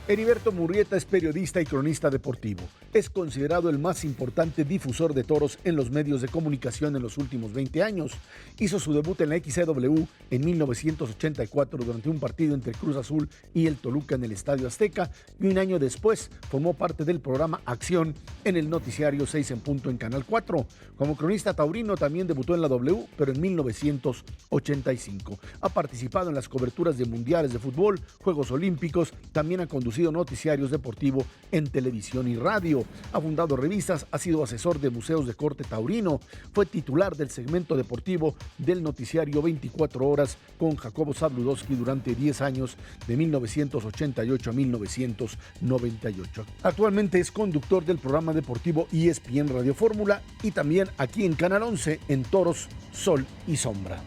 Heriberto Murrieta es periodista y cronista deportivo. Es considerado el más importante difusor de toros en los medios de comunicación en los últimos 20 años. Hizo su debut en la XCW en 1984 durante un partido entre Cruz Azul y el Toluca en el Estadio Azteca, y un año después formó parte del programa Acción en el noticiario 6 en punto en Canal 4. Como cronista taurino también debutó en la W, pero en 1985. Ha participado en las coberturas de mundiales de fútbol, Juegos Olímpicos, también ha conducido noticiarios deportivos en televisión y radio. Ha fundado revistas, ha sido asesor de museos de corte taurino, fue titular del segmento deportivo del noticiario 24 horas con Jacobo Zabludovsky durante 10 años, de 1988 a 1998. Actualmente es conductor del programa deportivo ESPN Radio Fórmula y también aquí en Canal 11 en Toros, Sol y Sombra.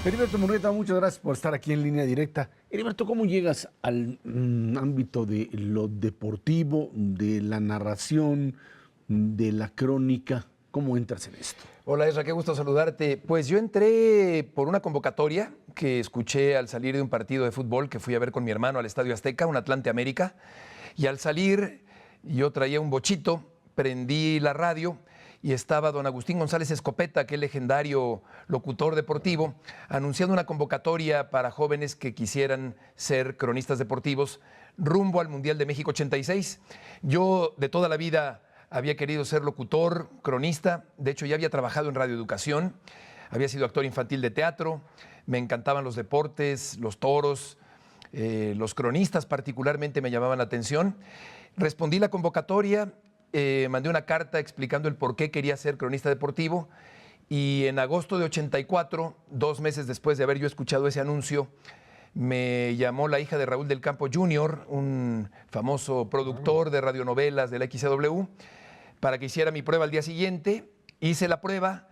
Heriberto Murrieta, muchas gracias por estar aquí en Línea Directa. Heriberto, ¿cómo llegas al ámbito de lo deportivo, de la narración, de la crónica? ¿Cómo entras en esto? Hola, Ezra, qué gusto saludarte. Pues yo entré por una convocatoria que escuché al salir de un partido de fútbol que fui a ver con mi hermano al Estadio Azteca, un Atlante América, y al salir yo traía un bochito, prendí la radio y estaba don Agustín González Escopeta, aquel legendario locutor deportivo, anunciando una convocatoria para jóvenes que quisieran ser cronistas deportivos rumbo al Mundial de México 86. Yo de toda la vida había querido ser locutor, cronista, de hecho ya había trabajado en radioeducación, había sido actor infantil de teatro, me encantaban los deportes, los toros, los cronistas particularmente me llamaban la atención. Respondí la convocatoria, mandé una carta explicando el por qué quería ser cronista deportivo, y en agosto de 84, 2 meses después de haber yo escuchado ese anuncio, me llamó la hija de Raúl del Campo Jr., un famoso productor de radionovelas de la XCW, para que hiciera mi prueba al día siguiente. Hice la prueba,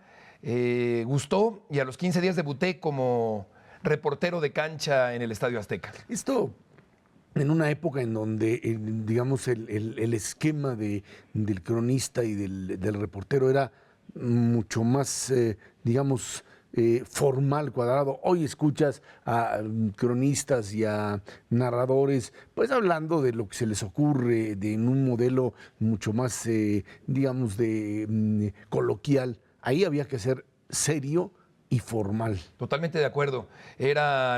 gustó, y a los 15 días debuté como reportero de cancha en el Estadio Azteca. Esto en una época en donde, digamos, el esquema del cronista y del reportero era mucho más, digamos, formal, cuadrado. Hoy escuchas a cronistas y a narradores pues hablando de lo que se les ocurre, en un modelo mucho más, digamos, coloquial. Ahí había que ser serio y formal. Totalmente de acuerdo. No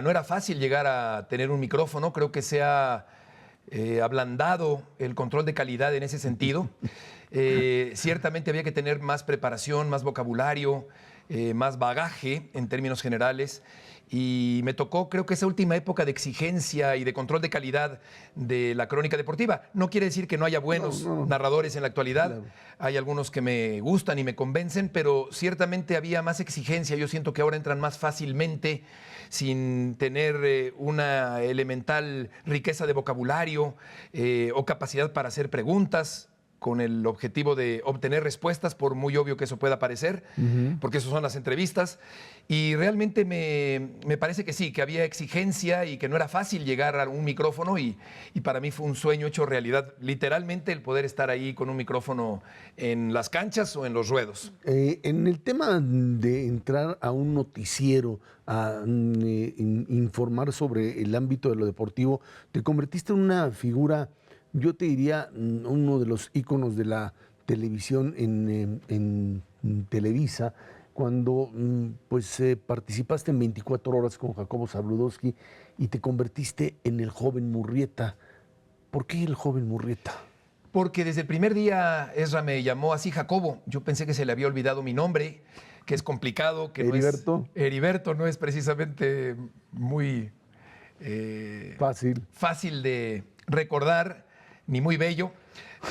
era fácil llegar a tener un micrófono, creo que se ha ablandado el control de calidad en ese sentido. Ciertamente había que tener más preparación, más vocabulario, más bagaje en términos generales, y me tocó, creo que esa última época de exigencia y de control de calidad de la crónica deportiva. No quiere decir que no haya buenos narradores en la actualidad, claro. Hay algunos que me gustan y me convencen, pero ciertamente había más exigencia. Yo siento que ahora entran más fácilmente, sin tener una elemental riqueza de vocabulario o capacidad para hacer preguntas con el objetivo de obtener respuestas, por muy obvio que eso pueda parecer, porque eso son las entrevistas. Y realmente me parece que sí, que había exigencia y que no era fácil llegar a un micrófono, y para mí fue un sueño hecho realidad, literalmente, el poder estar ahí con un micrófono en las canchas o en los ruedos. En el tema de entrar a un noticiero, a informar sobre el ámbito de lo deportivo, te convertiste en una figura, yo te diría, uno de los íconos de la televisión en Televisa, cuando pues participaste en 24 horas con Jacobo Zabludovsky y te convertiste en el joven Murrieta. ¿Por qué el joven Murrieta? Porque desde el primer día Ezra me llamó así Jacobo. Yo pensé que se le había olvidado mi nombre, que es complicado, que Heriberto. Heriberto no es precisamente muy fácil de recordar, ni muy bello,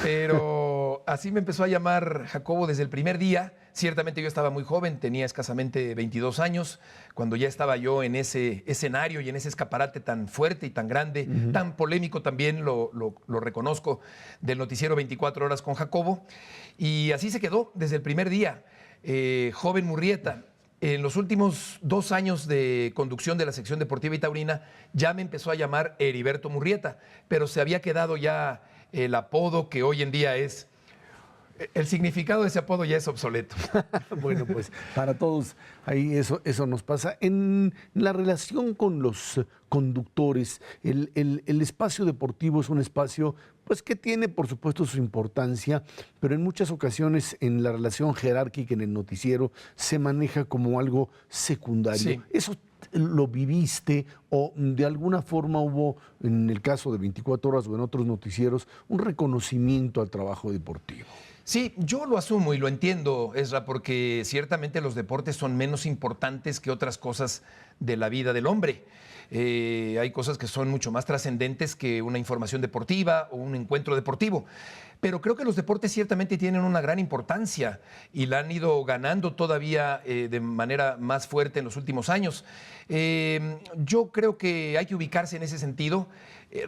pero así me empezó a llamar Jacobo desde el primer día. Ciertamente yo estaba muy joven, tenía escasamente 22 años, cuando ya estaba yo en ese escenario y en ese escaparate tan fuerte y tan grande, tan polémico también, lo reconozco, del noticiero 24 horas con Jacobo. Y así se quedó desde el primer día, joven Murrieta. En los últimos 2 años de conducción de la sección deportiva y taurina ya me empezó a llamar Heriberto Murrieta, pero se había quedado ya el apodo que hoy en día es El significado de ese apodo ya es obsoleto. Bueno, pues para todos ahí eso nos pasa. En la relación con los conductores, el espacio deportivo es un espacio pues que tiene por supuesto su importancia, pero en muchas ocasiones en la relación jerárquica en el noticiero se maneja como algo secundario. Sí. ¿Eso lo viviste o de alguna forma hubo, en el caso de 24 horas o en otros noticieros, un reconocimiento al trabajo deportivo? Sí, yo lo asumo y lo entiendo, Ezra, porque ciertamente los deportes son menos importantes que otras cosas de la vida del hombre. Hay cosas que son mucho más trascendentes que una información deportiva o un encuentro deportivo. Pero creo que los deportes ciertamente tienen una gran importancia y la han ido ganando todavía de manera más fuerte en los últimos años. Yo creo que hay que ubicarse en ese sentido.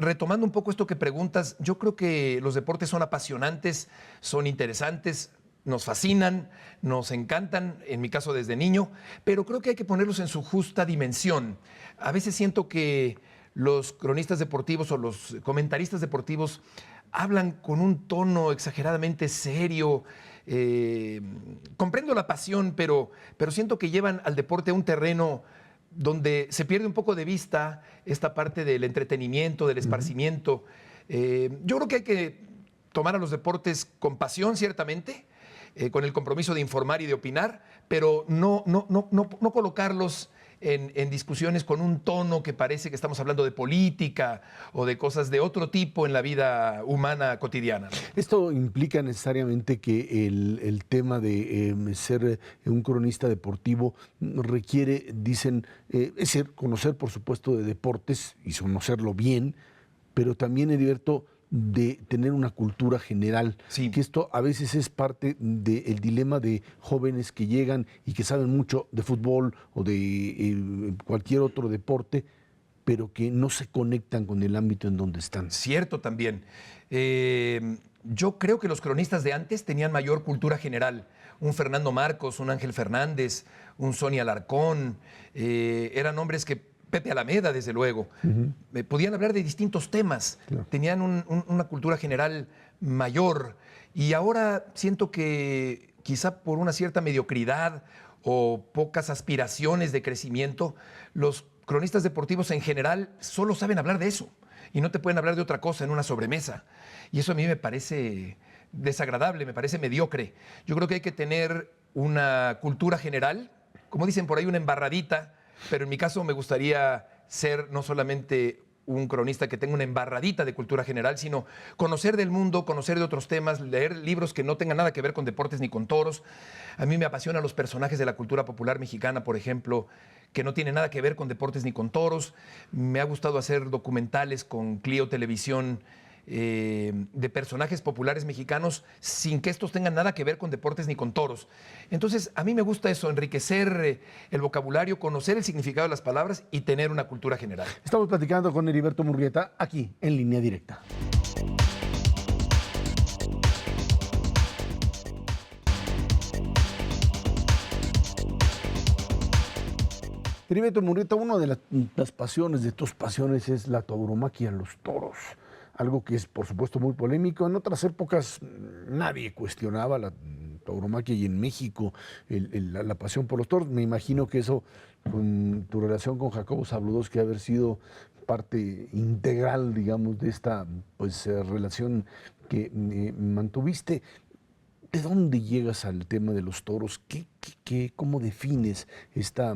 Retomando un poco esto que preguntas, yo creo que los deportes son apasionantes, son interesantes, nos fascinan, nos encantan, en mi caso desde niño, pero creo que hay que ponerlos en su justa dimensión. A veces siento que los cronistas deportivos o los comentaristas deportivos hablan con un tono exageradamente serio. Comprendo la pasión, pero siento que llevan al deporte a un terreno donde se pierde un poco de vista esta parte del entretenimiento, del esparcimiento. Yo creo que hay que tomar a los deportes con pasión, ciertamente, con el compromiso de informar y de opinar, pero no colocarlos en discusiones con un tono que parece que estamos hablando de política o de cosas de otro tipo en la vida humana cotidiana. Esto implica necesariamente que el tema de ser un cronista deportivo requiere, dicen, es decir, conocer por supuesto de deportes y conocerlo bien, pero también, Heriberto, de tener una cultura general, Sí. que esto a veces es parte del dilema de jóvenes que llegan y que saben mucho de fútbol o de cualquier otro deporte, pero que no se conectan con el ámbito en donde están. Cierto también. Yo creo que los cronistas de antes tenían mayor cultura general. Un Fernando Marcos, un Ángel Fernández, un Sonia Alarcón, eran hombres que Pepe Alameda, desde luego. Podían hablar de distintos temas, Claro. tenían una cultura general mayor. Y ahora siento que quizá por una cierta mediocridad o pocas aspiraciones de crecimiento, los cronistas deportivos en general solo saben hablar de eso y no te pueden hablar de otra cosa en una sobremesa. Y eso a mí me parece desagradable, me parece mediocre. Yo creo que hay que tener una cultura general, como dicen por ahí, una embarradita, pero en mi caso me gustaría ser no solamente un cronista que tenga una embarradita de cultura general, sino conocer del mundo, conocer de otros temas, leer libros que no tengan nada que ver con deportes ni con toros. A mí me apasionan los personajes de la cultura popular mexicana, por ejemplo, que no tienen nada que ver con deportes ni con toros. Me ha gustado hacer documentales con Clio Televisión de personajes populares mexicanos sin que estos tengan nada que ver con deportes ni con toros. Entonces, a mí me gusta eso, enriquecer el vocabulario, conocer el significado de las palabras y tener una cultura general. Estamos platicando con Heriberto Murrieta aquí en Línea Directa. Heriberto Murrieta, una de las pasiones, de tus pasiones, es la tauromaquia, los toros. Algo que es, por supuesto, muy polémico. En otras épocas nadie cuestionaba la tauromaquia y en México la pasión por los toros. Me imagino que eso, con tu relación con Jacobo Zabludovsky, haber sido parte integral, digamos, de esta relación que mantuviste. ¿De dónde llegas al tema de los toros? ¿Cómo defines esta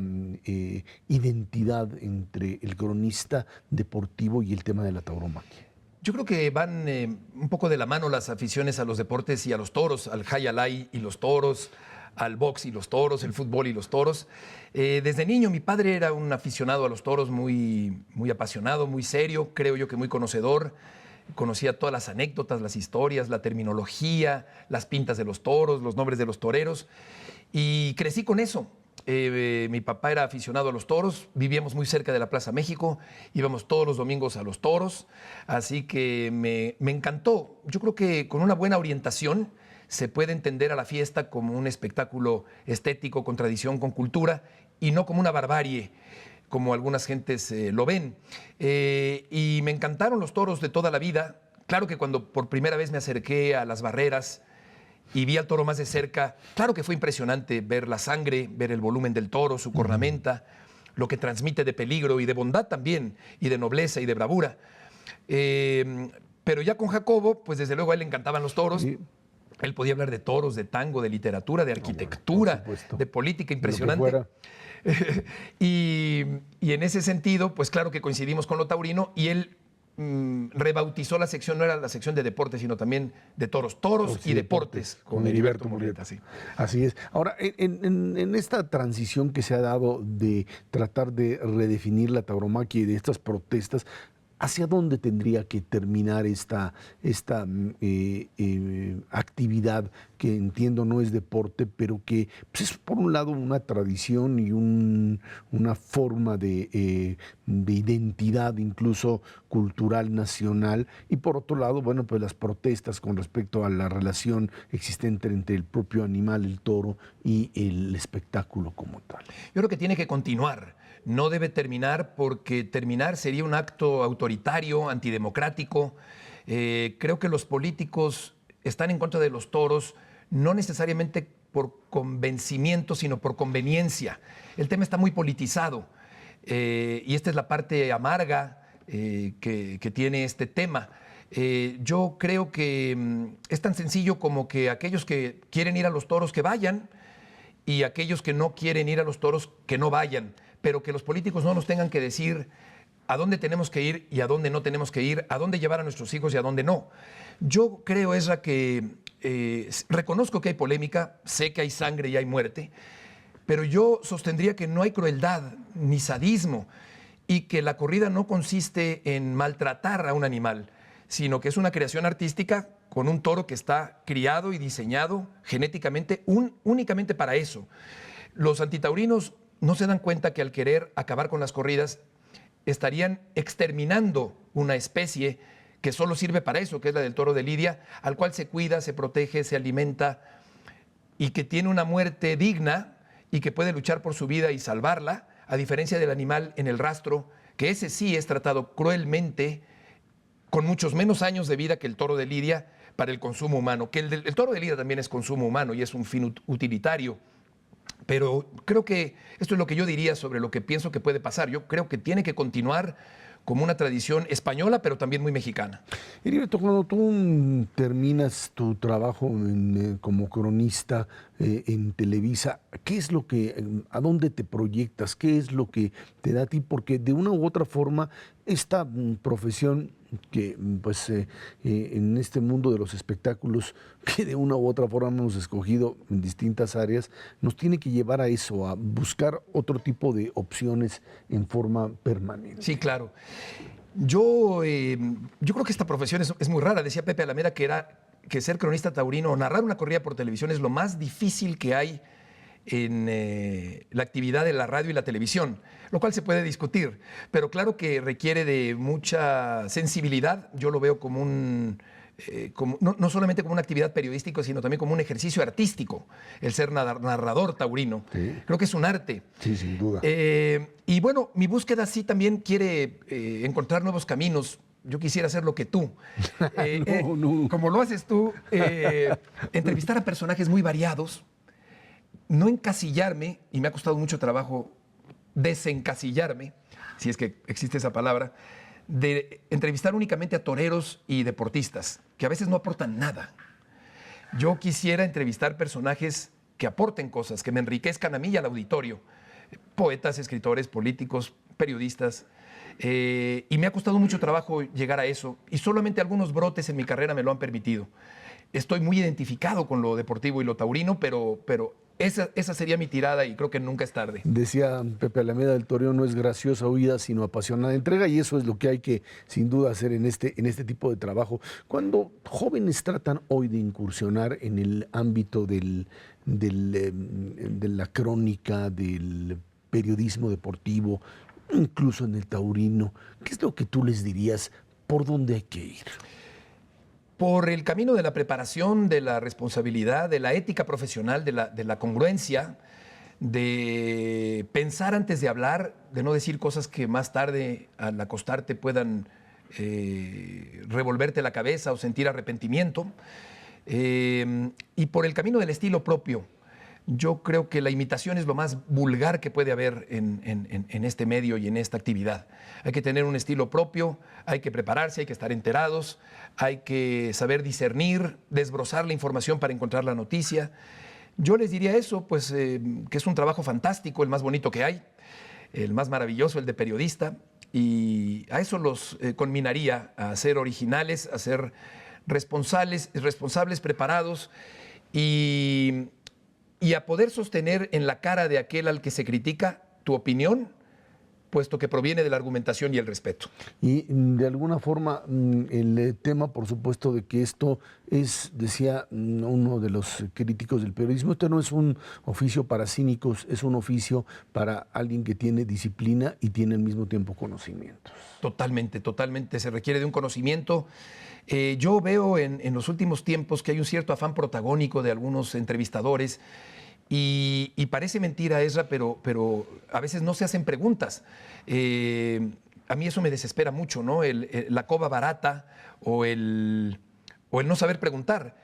identidad entre el cronista deportivo y el tema de la tauromaquia? Yo creo que van un poco de la mano las aficiones a los deportes y a los toros, al jai alai y los toros, al box y los toros, el fútbol y los toros. Desde niño mi padre era un aficionado a los toros muy, muy apasionado, muy serio, creo yo que muy conocedor. Conocía todas las anécdotas, las historias, la terminología, las pintas de los toros, los nombres de los toreros y crecí con eso. Mi papá era aficionado a los toros, vivíamos muy cerca de la Plaza México, íbamos todos los domingos a los toros, así que me encantó. Yo creo que con una buena orientación se puede entender a la fiesta como un espectáculo estético, con tradición, con cultura, y no como una barbarie, como algunas gentes lo ven. Y me encantaron los toros de toda la vida. Claro que cuando por primera vez me acerqué a las barreras y vi al toro más de cerca. Claro que fue impresionante ver la sangre, ver el volumen del toro, su cornamenta, lo que transmite de peligro y de bondad también, y de nobleza y de bravura. Pero ya con Jacobo, pues desde luego a él le encantaban los toros. Sí. Él podía hablar de toros, de tango, de literatura, de arquitectura, de política, impresionante. Y en ese sentido, pues claro que coincidimos con lo taurino, y él rebautizó la sección, no era la sección de deportes, sino también de toros y deportes, con Heriberto Murrieta. Sí. Así es. Ahora, en esta transición que se ha dado de tratar de redefinir la tauromaquia y de estas protestas, ¿hacia dónde tendría que terminar esta actividad que entiendo no es deporte, pero que pues, es por un lado una tradición y una forma de identidad incluso cultural nacional, y por otro lado, bueno, pues las protestas con respecto a la relación existente entre el propio animal, el toro, y el espectáculo como tal? Yo creo que tiene que continuar. No debe terminar, porque terminar sería un acto autoritario, antidemocrático. Creo que los políticos están en contra de los toros, no necesariamente por convencimiento, sino por conveniencia. El tema está muy politizado, y esta es la parte amarga que tiene este tema. Yo creo que es tan sencillo como que aquellos que quieren ir a los toros, que vayan, y aquellos que no quieren ir a los toros, que no vayan, pero que los políticos no nos tengan que decir a dónde tenemos que ir y a dónde no tenemos que ir, a dónde llevar a nuestros hijos y a dónde no. Yo creo, Ezra, que reconozco que hay polémica, sé que hay sangre y hay muerte, pero yo sostendría que no hay crueldad ni sadismo, y que la corrida no consiste en maltratar a un animal, sino que es una creación artística con un toro que está criado y diseñado genéticamente únicamente para eso. Los antitaurinos no se dan cuenta que al querer acabar con las corridas estarían exterminando una especie que solo sirve para eso, que es la del toro de Lidia, al cual se cuida, se protege, se alimenta, y que tiene una muerte digna y que puede luchar por su vida y salvarla, a diferencia del animal en el rastro, que ese sí es tratado cruelmente, con muchos menos años de vida que el toro de Lidia, para el consumo humano, que el toro de Lidia también es consumo humano y es un fin utilitario. Pero creo que esto es lo que yo diría sobre lo que pienso que puede pasar. Yo creo que tiene que continuar como una tradición española, pero también muy mexicana. Heriberto, cuando tú terminas tu trabajo como cronista en Televisa, ¿qué es lo que, a dónde te proyectas? ¿Qué es lo que te da a ti? Porque de una u otra forma, esta profesión que pues en este mundo de los espectáculos, que de una u otra forma hemos escogido en distintas áreas, nos tiene que llevar a eso, a buscar otro tipo de opciones en forma permanente. Sí, claro. Yo creo que esta profesión es muy rara. Decía Pepe Alameda que ser cronista taurino o narrar una corrida por televisión es lo más difícil que hay en la actividad de la radio y la televisión, lo cual se puede discutir, pero claro que requiere de mucha sensibilidad. Yo lo veo como no solamente como una actividad periodística, sino también como un ejercicio artístico, el ser narrador taurino. Sí. Creo que es un arte. Sí, sin duda. Y bueno, mi búsqueda sí también quiere encontrar nuevos caminos. Yo quisiera hacer lo que tú. No. Como lo haces tú, entrevistar a personajes muy variados, no encasillarme, y me ha costado mucho trabajo desencasillarme, si es que existe esa palabra, de entrevistar únicamente a toreros y deportistas, que a veces no aportan nada. Yo quisiera entrevistar personajes que aporten cosas, que me enriquezcan a mí y al auditorio, poetas, escritores, políticos, periodistas, y me ha costado mucho trabajo llegar a eso, y solamente algunos brotes en mi carrera me lo han permitido. Estoy muy identificado con lo deportivo y lo taurino, pero esa sería mi tirada, y creo que nunca es tarde. Decía Pepe Alameda, el toreo no es graciosa huida, sino apasionada entrega, y eso es lo que hay que, sin duda, hacer en este tipo de trabajo. Cuando jóvenes tratan hoy de incursionar en el ámbito de la crónica, del periodismo deportivo, incluso en el taurino, ¿qué es lo que tú les dirías? ¿Por dónde hay que ir? Por el camino de la preparación, de la responsabilidad, de la ética profesional, de la congruencia, de pensar antes de hablar, de no decir cosas que más tarde al acostarte puedan revolverte la cabeza o sentir arrepentimiento. Y por el camino del estilo propio. Yo creo que la imitación es lo más vulgar que puede haber en este medio y en esta actividad. Hay que tener un estilo propio, hay que prepararse, hay que estar enterados, hay que saber discernir, desbrozar la información para encontrar la noticia. Yo les diría eso, pues que es un trabajo fantástico, el más bonito que hay, el más maravilloso, el de periodista, y a eso los conminaría, a ser originales, a ser responsables, preparados y a poder sostener en la cara de aquel al que se critica tu opinión, puesto que proviene de la argumentación y el respeto. Y de alguna forma el tema, por supuesto, de que esto es, decía uno de los críticos del periodismo, esto no es un oficio para cínicos, es un oficio para alguien que tiene disciplina y tiene al mismo tiempo conocimientos. Totalmente, totalmente. Se requiere de un conocimiento. Yo veo en los últimos tiempos que hay un cierto afán protagónico de algunos entrevistadores y parece mentira, Ezra, pero a veces no se hacen preguntas. A mí eso me desespera mucho, ¿no? La coba barata o el no saber preguntar.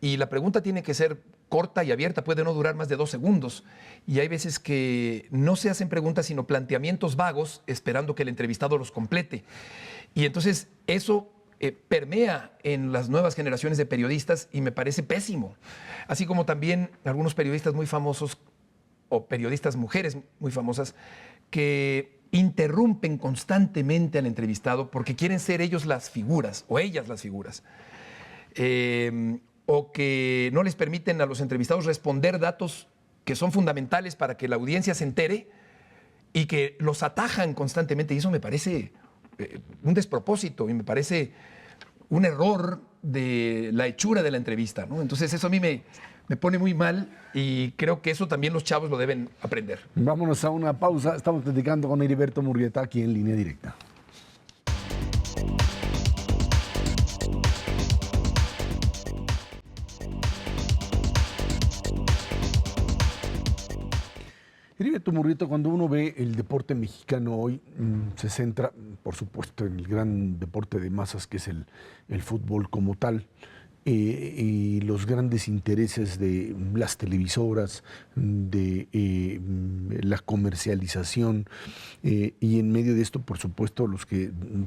Y la pregunta tiene que ser corta y abierta, puede no durar más de 2 segundos. Y hay veces que no se hacen preguntas, sino planteamientos vagos, esperando que el entrevistado los complete. Y entonces eso permea en las nuevas generaciones de periodistas y me parece pésimo. Así como también algunos periodistas muy famosos o periodistas mujeres muy famosas que interrumpen constantemente al entrevistado porque quieren ser ellos las figuras o ellas las figuras. O que no les permiten a los entrevistados responder datos que son fundamentales para que la audiencia se entere y que los atajan constantemente. Y eso me parece un despropósito y me parece un error de la hechura de la entrevista, ¿no? Entonces eso a mí me pone muy mal y creo que eso también los chavos lo deben aprender. Vámonos a una pausa. Estamos platicando con Heriberto Murrieta aquí en Línea Directa. Heriberto Murrieta, cuando uno ve el deporte mexicano hoy, se centra, por supuesto, en el gran deporte de masas que es el fútbol como tal, y los grandes intereses de las televisoras, de la comercialización, y en medio de esto, por supuesto,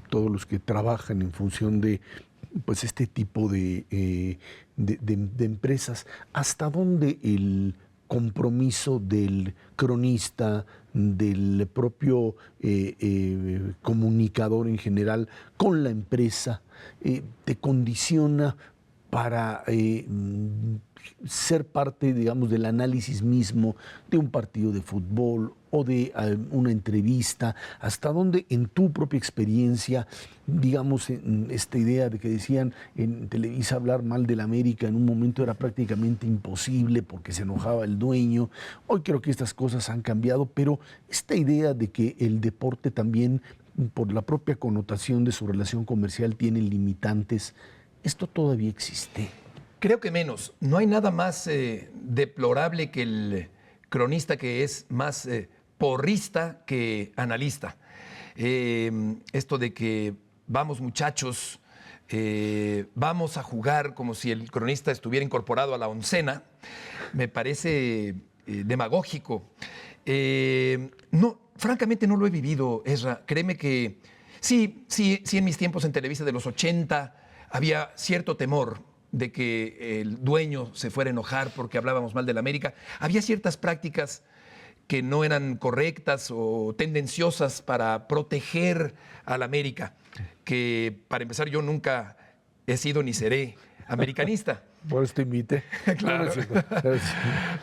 todos los que trabajan en función de pues este tipo de empresas. ¿Hasta dónde el compromiso del cronista, del propio comunicador en general con la empresa, te condiciona para ser parte, digamos, del análisis mismo de un partido de fútbol o de una entrevista? ¿Hasta dónde en tu propia experiencia, digamos, en esta idea de que decían en Televisa hablar mal del América en un momento era prácticamente imposible porque se enojaba el dueño? Hoy creo que estas cosas han cambiado, pero esta idea de que el deporte también, por la propia connotación de su relación comercial, tiene limitantes, ¿esto todavía existe? Creo que menos. No hay nada más deplorable que el cronista que es más porrista que analista. Esto de que vamos muchachos, vamos a jugar como si el cronista estuviera incorporado a la oncena, me parece demagógico. No, francamente no lo he vivido, Ezra. Créeme que sí, en mis tiempos en Televisa de los 80 había cierto temor de que el dueño se fuera a enojar porque hablábamos mal del América. Había ciertas prácticas que no eran correctas o tendenciosas para proteger al América, que para empezar yo nunca he sido ni seré americanista. Por eso te invité. Claro.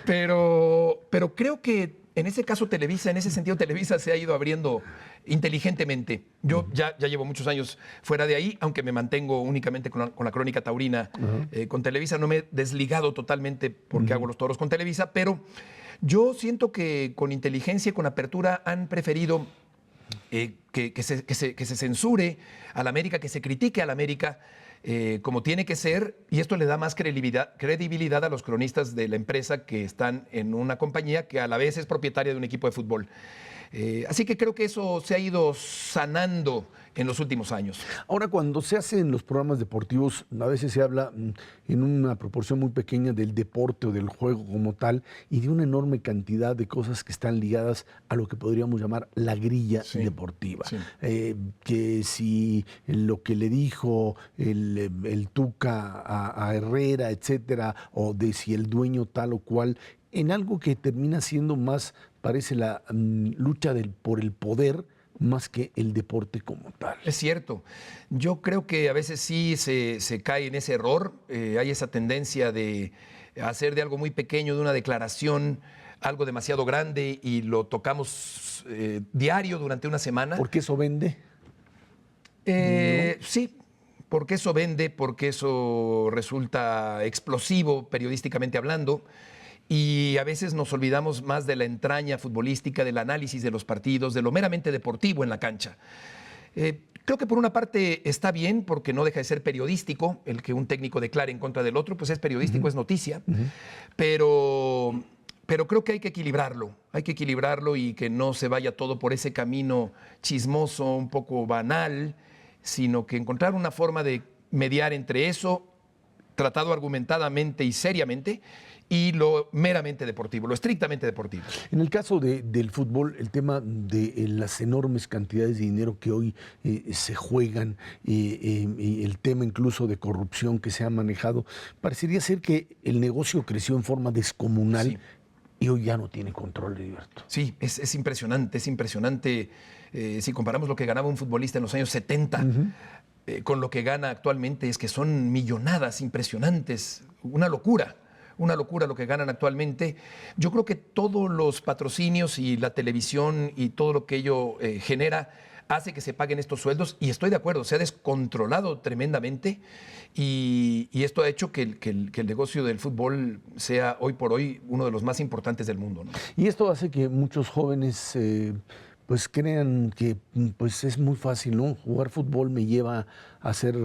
Pero creo que en ese caso Televisa, en ese sentido Televisa se ha ido abriendo inteligentemente. Yo ya llevo muchos años fuera de ahí, aunque me mantengo únicamente con la Crónica Taurina con Televisa. No me he desligado totalmente porque hago los toros con Televisa, pero yo siento que con inteligencia y con apertura han preferido que se censure a la América, que se critique a la América como tiene que ser, y esto le da más credibilidad a los cronistas de la empresa que están en una compañía que a la vez es propietaria de un equipo de fútbol. Así que creo que eso se ha ido sanando en los últimos años. Ahora, cuando se hacen los programas deportivos, a veces se habla en una proporción muy pequeña del deporte o del juego como tal y de una enorme cantidad de cosas que están ligadas a lo que podríamos llamar la grilla deportiva. Sí. Que si lo que le dijo el Tuca a Herrera, etcétera, o de si el dueño tal o cual, en algo que termina siendo más, parece la lucha por el poder, más que el deporte como tal. Es cierto. Yo creo que a veces sí se cae en ese error. Hay esa tendencia de hacer de algo muy pequeño, de una declaración, algo demasiado grande y lo tocamos diario durante una semana. ¿Por qué eso vende? ¿No? Sí, porque eso vende, porque eso resulta explosivo periodísticamente hablando. Y a veces nos olvidamos más de la entraña futbolística, del análisis de los partidos, de lo meramente deportivo en la cancha. Creo que por una parte está bien porque no deja de ser periodístico. El que un técnico declare en contra del otro, pues es periodístico, es noticia. Pero creo que hay que equilibrarlo y que no se vaya todo por ese camino chismoso, un poco banal, sino que encontrar una forma de mediar entre eso, tratado argumentadamente y seriamente, y lo meramente deportivo, lo estrictamente deportivo. En el caso del fútbol, el tema de las enormes cantidades de dinero que hoy se juegan, y el tema incluso de corrupción que se ha manejado, parecería ser que el negocio creció en forma descomunal. Sí. Y hoy ya no tiene control, Heriberto. Sí, es impresionante, es impresionante. Si comparamos lo que ganaba un futbolista en los años 70 con lo que gana actualmente, es que son millonadas impresionantes, una locura lo que ganan actualmente. Yo creo que todos los patrocinios y la televisión y todo lo que ello genera hace que se paguen estos sueldos, y estoy de acuerdo, se ha descontrolado tremendamente y esto ha hecho que el negocio del fútbol sea hoy por hoy uno de los más importantes del mundo, ¿no? Y esto hace que muchos jóvenes pues crean que pues es muy fácil, ¿no? Jugar fútbol me lleva a ser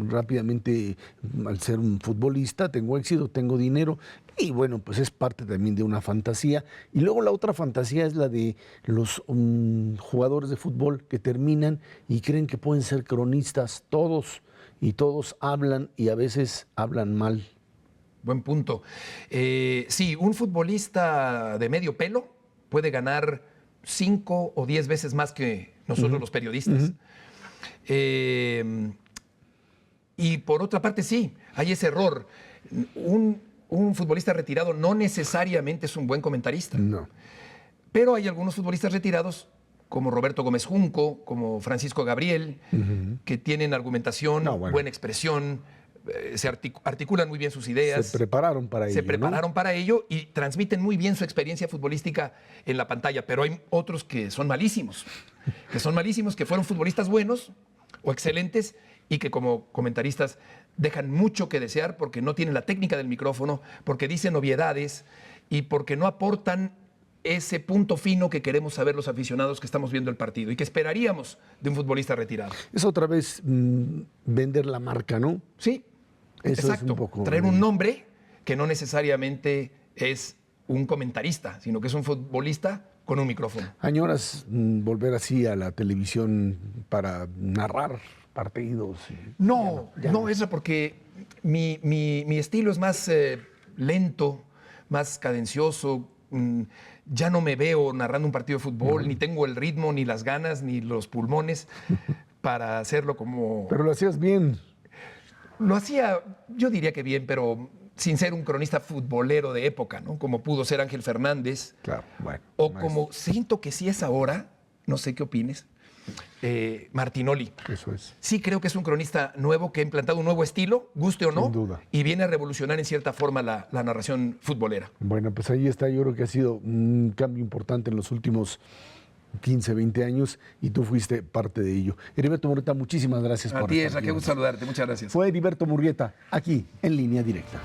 rápidamente, al ser un futbolista, tengo éxito, tengo dinero, y bueno, pues es parte también de una fantasía. Y luego la otra fantasía es la de los jugadores de fútbol que terminan y creen que pueden ser cronistas todos, y todos hablan y a veces hablan mal. Buen punto. Sí, un futbolista de medio pelo puede ganar 5 o 10 veces más que nosotros los periodistas. Y por otra parte, sí, hay ese error. Un futbolista retirado no necesariamente es un buen comentarista. No. Pero hay algunos futbolistas retirados, como Roberto Gómez Junco, como Francisco Gabriel, que tienen argumentación, buena expresión, se articulan muy bien sus ideas. Se prepararon para ello. Se prepararon para ello y transmiten muy bien su experiencia futbolística en la pantalla. Pero hay otros que son malísimos, que fueron futbolistas buenos o excelentes y que como comentaristas dejan mucho que desear porque no tienen la técnica del micrófono, porque dicen obviedades y porque no aportan ese punto fino que queremos saber los aficionados que estamos viendo el partido y que esperaríamos de un futbolista retirado. Es otra vez vender la marca, ¿no? Sí, eso exacto. Es un poco... Traer un nombre que no necesariamente es un comentarista, sino que es un futbolista con un micrófono. ¿Añoras volver así a la televisión para narrar partidos? No, eso porque mi estilo es más lento, más cadencioso. Ya no me veo narrando un partido de fútbol, ni tengo el ritmo, ni las ganas, ni los pulmones para hacerlo como... Pero lo hacías bien. Lo hacía, yo diría que bien, pero sin ser un cronista futbolero de época, ¿no? Como pudo ser Ángel Fernández. Claro, bueno. O como siento que sí es ahora, no sé qué opines, Martinoli. Eso es. Sí creo que es un cronista nuevo que ha implantado un nuevo estilo, guste o no. Sin duda. Y viene a revolucionar en cierta forma la narración futbolera. Bueno, pues ahí está. Yo creo que ha sido un cambio importante en los últimos 15, 20 años y tú fuiste parte de ello. Heriberto Murrieta, muchísimas gracias por estar aquí. A ti, qué gusto saludarte. Muchas gracias. Fue Heriberto Murrieta, aquí en Línea Directa.